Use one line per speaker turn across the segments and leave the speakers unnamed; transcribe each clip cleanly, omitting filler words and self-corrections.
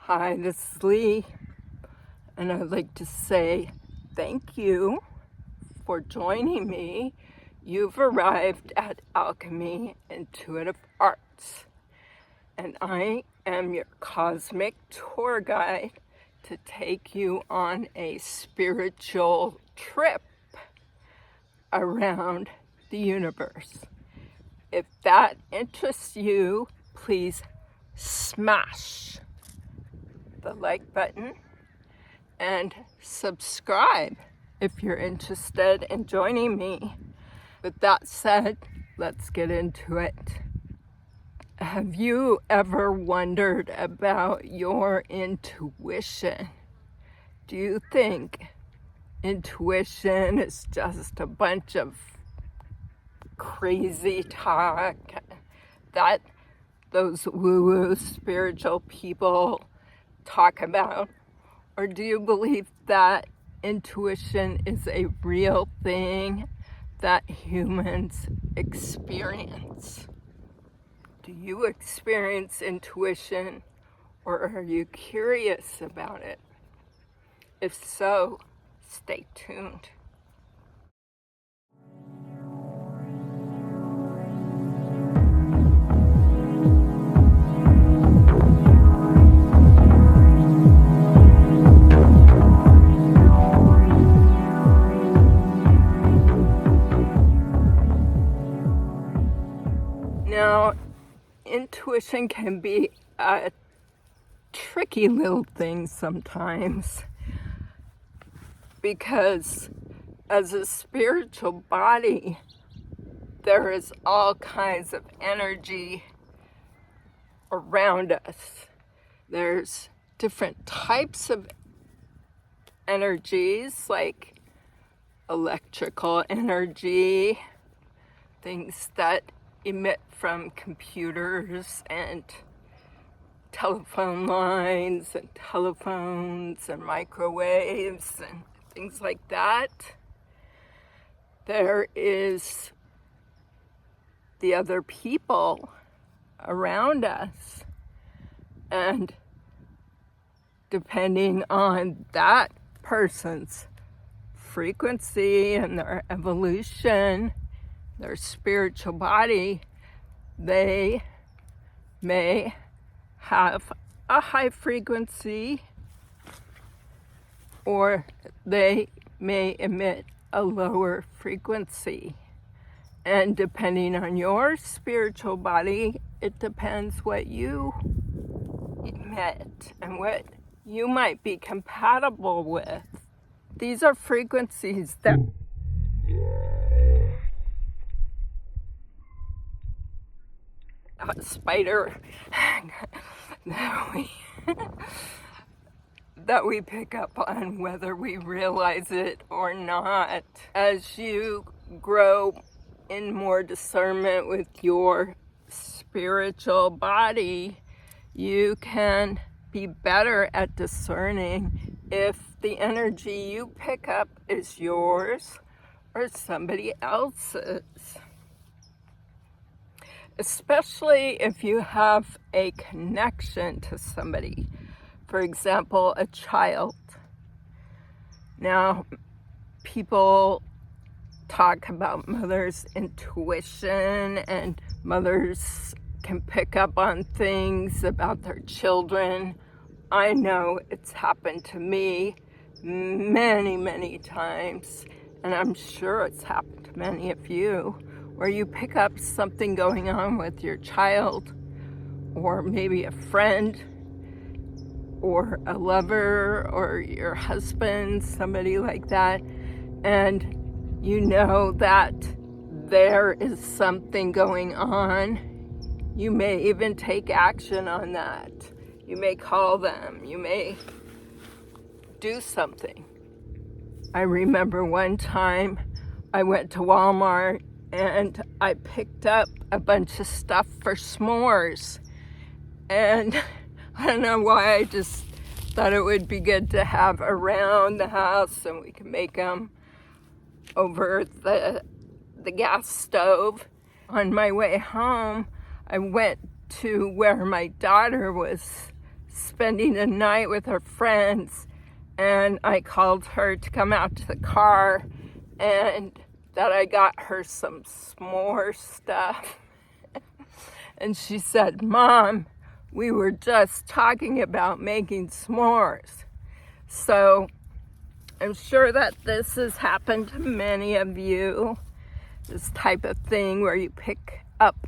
Hi, this is Leigh, and I'd like to say thank you for joining me. You've arrived at Alchemy Intuitive Arts, and I am your cosmic tour guide to take you on a spiritual trip around the universe. If that interests you, please smash the like button and subscribe if you're interested in joining me. With that said, let's get into it. Have you ever wondered about your intuition? Do you think intuition is just a bunch of crazy talk that those woo-woo spiritual people talk about? Or do you believe that intuition is a real thing that humans experience? Do you experience intuition, or are you curious about it? If so, stay tuned. Now, intuition can be a tricky little thing sometimes, because as a spiritual body, there is all kinds of energy around us. There's different types of energies, like electrical energy, things that emit from computers and telephone lines and telephones and microwaves and things like that. There is the other people around us, and depending on that person's frequency and their evolution, their spiritual body, they may have a high frequency, or they may emit a lower frequency. And depending on your spiritual body, it depends what you emit and what you might be compatible with. These are frequencies that a spider that we pick up on, whether we realize it or not. As you grow in more discernment with your spiritual body, you can be better at discerning if the energy you pick up is yours or somebody else's. Especially if you have a connection to somebody, for example, a child. Now, people talk about mothers' intuition, and mothers can pick up on things about their children. I know it's happened to me many, many times, and I'm sure it's happened to many of you, where you pick up something going on with your child, or maybe a friend, or a lover, or your husband, somebody like that, and you know that there is something going on. You may even take action on that. You may call them. You may do something. I remember one time I went to Walmart and I picked up a bunch of stuff for s'mores. And I don't know why, I just thought it would be good to have around the house, and we can make them over the gas stove. On my way home, I went to where my daughter was spending a night with her friends, and I called her to come out to the car, and that I got her some s'more stuff. And she said, "Mom, we were just talking about making s'mores." So I'm sure that this has happened to many of you, this type of thing where you pick up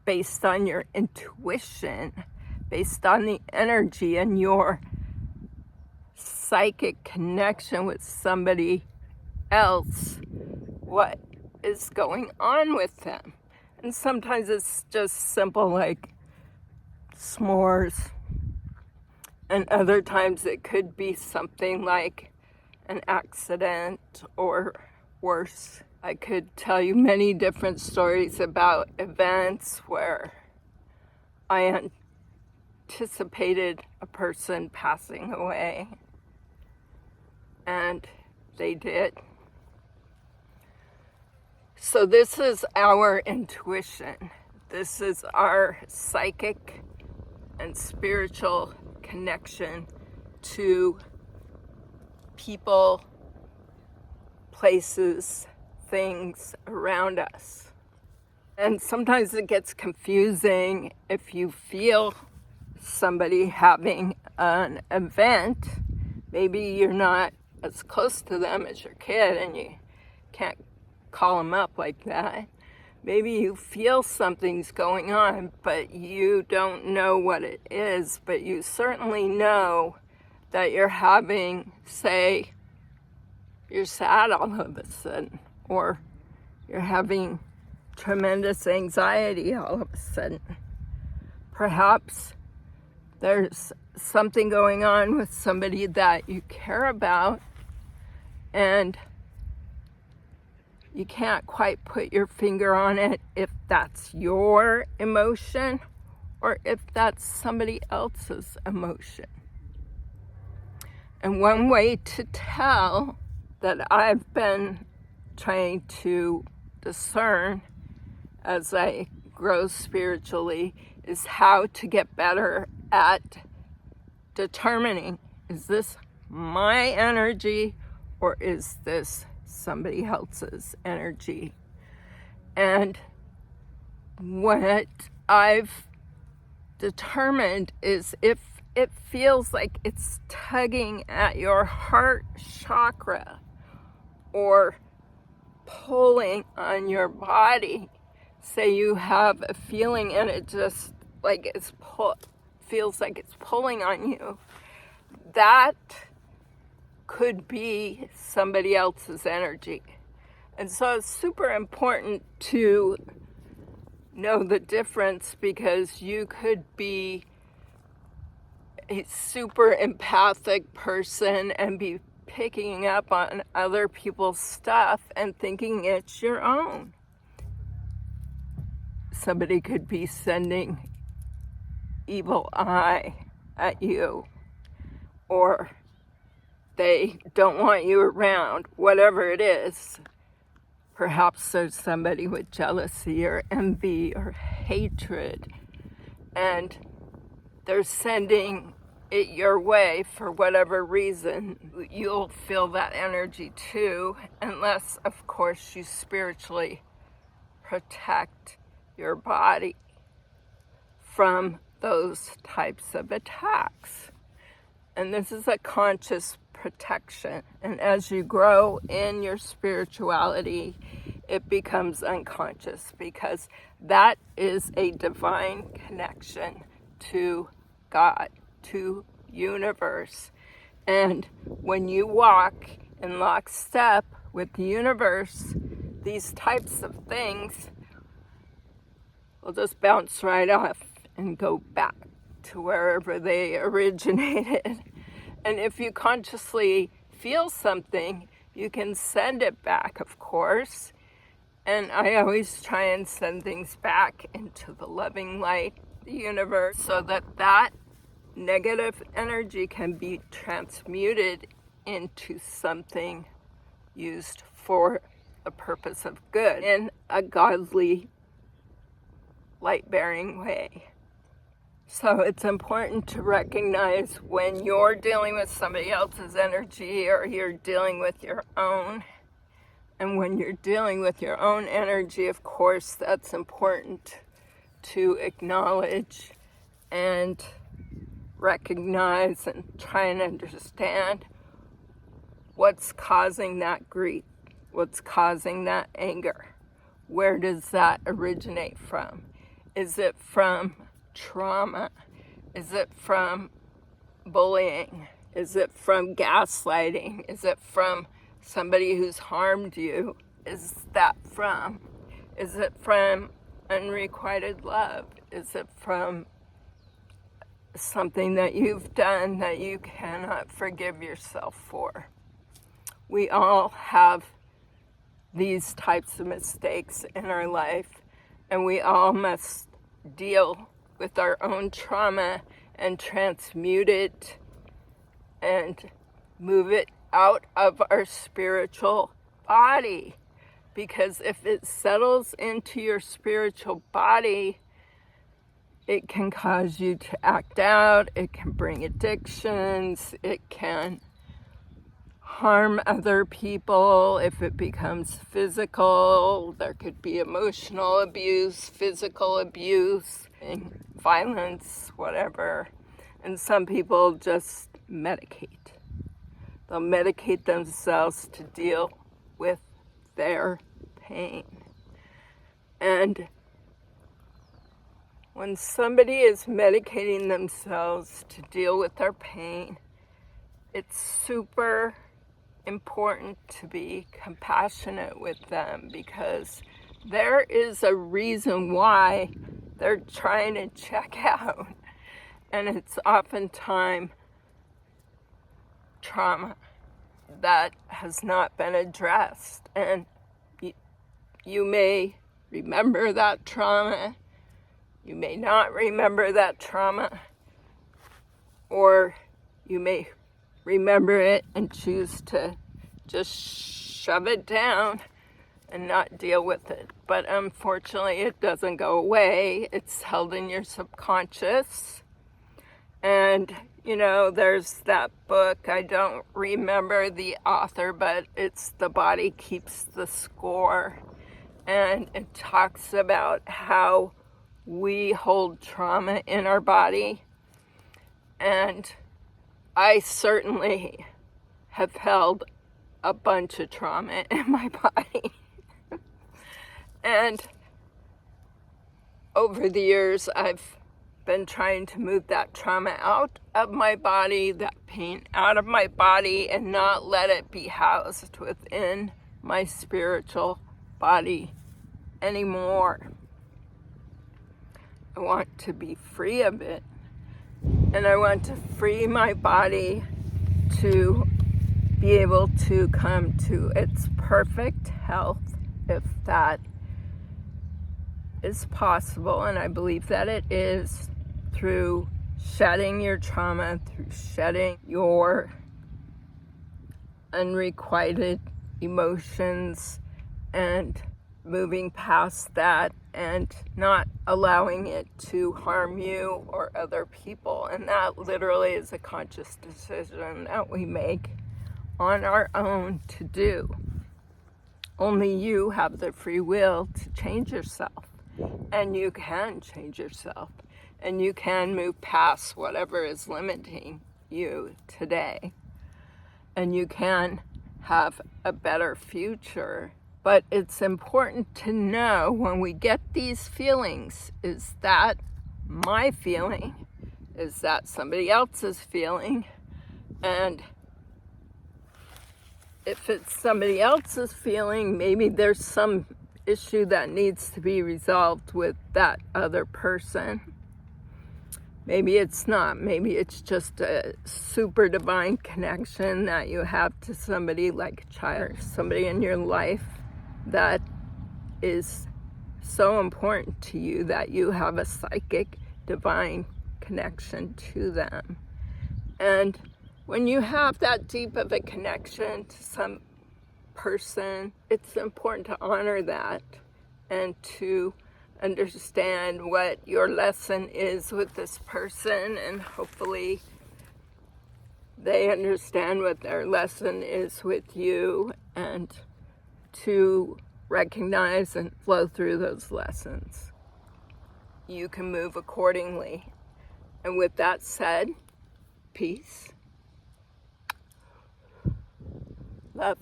based on your intuition, based on the energy and your psychic connection with somebody else, what is going on with them. And sometimes it's just simple like s'mores, and other times it could be something like an accident or worse. I could tell you many different stories about events where I anticipated a person passing away, and they did. So this is our intuition. This is our psychic and spiritual connection to people, places, things around us. And sometimes it gets confusing if you feel somebody having an event. Maybe you're not as close to them as your kid and you can't call them up like that. Maybe you feel something's going on, but you don't know what it is, but you certainly know that you're having, say, you're sad all of a sudden, or you're having tremendous anxiety all of a sudden. Perhaps there's something going on with somebody that you care about, and you can't quite put your finger on it if that's your emotion or if that's somebody else's emotion. And one way to tell that I've been trying to discern as I grow spiritually is how to get better at determining, is this my energy or is this somebody else's energy? And what I've determined is if it feels like it's tugging at your heart chakra or pulling on your body, say you have a feeling and it just like feels like it's pulling on you, that could be somebody else's energy. And so it's super important to know the difference, because you could be a super empathic person and be picking up on other people's stuff and thinking it's your own. Somebody could be sending evil eye at you, or they don't want you around, whatever it is. Perhaps there's somebody with jealousy or envy or hatred, and they're sending it your way for whatever reason. You'll feel that energy too, unless, of course, you spiritually protect your body from those types of attacks. And this is a conscious protection. And as you grow in your spirituality, it becomes unconscious, because that is a divine connection to God, to universe. And when you walk in lockstep with the universe, these types of things will just bounce right off and go back to wherever they originated. And if you consciously feel something, you can send it back, of course. And I always try and send things back into the loving light, the universe, so that that negative energy can be transmuted into something used for the purpose of good in a godly, light-bearing way. So it's important to recognize when you're dealing with somebody else's energy or you're dealing with your own. And when you're dealing with your own energy, of course, that's important to acknowledge and recognize and try and understand what's causing that grief, what's causing that anger. Where does that originate from? Is it from trauma? Is it from bullying? Is it from gaslighting? Is it from somebody who's harmed you? Is it from unrequited love? Is it from something that you've done that you cannot forgive yourself for? We all have these types of mistakes in our life, and we all must deal with our own trauma and transmute it and move it out of our spiritual body. Because if it settles into your spiritual body, it can cause you to act out, it can bring addictions, it can harm other people. If it becomes physical, there could be emotional abuse, physical abuse, violence, whatever. And some people just medicate. They'll medicate themselves to deal with their pain. And when somebody is medicating themselves to deal with their pain, it's super important to be compassionate with them, because there is a reason why they're trying to check out. And it's oftentimes trauma that has not been addressed. And you may remember that trauma, you may not remember that trauma, or you may remember it and choose to just shove it down and not deal with it. But unfortunately, it doesn't go away. It's held in your subconscious. And, you know, there's that book, I don't remember the author, but it's The Body Keeps the Score. And it talks about how we hold trauma in our body. And I certainly have held a bunch of trauma in my body. And over the years, I've been trying to move that trauma out of my body, that pain out of my body, and not let it be housed within my spiritual body anymore. I want to be free of it. And I want to free my body to be able to come to its perfect health, if that is possible. And I believe that it is, through shedding your trauma, through shedding your unrequited emotions and moving past that and not allowing it to harm you or other people. And that literally is a conscious decision that we make on our own to do. Only you have the free will to change yourself. And you can change yourself. And you can move past whatever is limiting you today. And you can have a better future. But it's important to know when we get these feelings, is that my feeling? Is that somebody else's feeling? And if it's somebody else's feeling, maybe there's some issue that needs to be resolved with that other person. Maybe it's not. Maybe it's just a super divine connection that you have to somebody like a child, somebody in your life that is so important to you that you have a psychic divine connection to them. And when you have that deep of a connection to some person, it's important to honor that and to understand what your lesson is with this person, and hopefully they understand what their lesson is with you, and to recognize and flow through those lessons. You can move accordingly. And with that said, peace, love.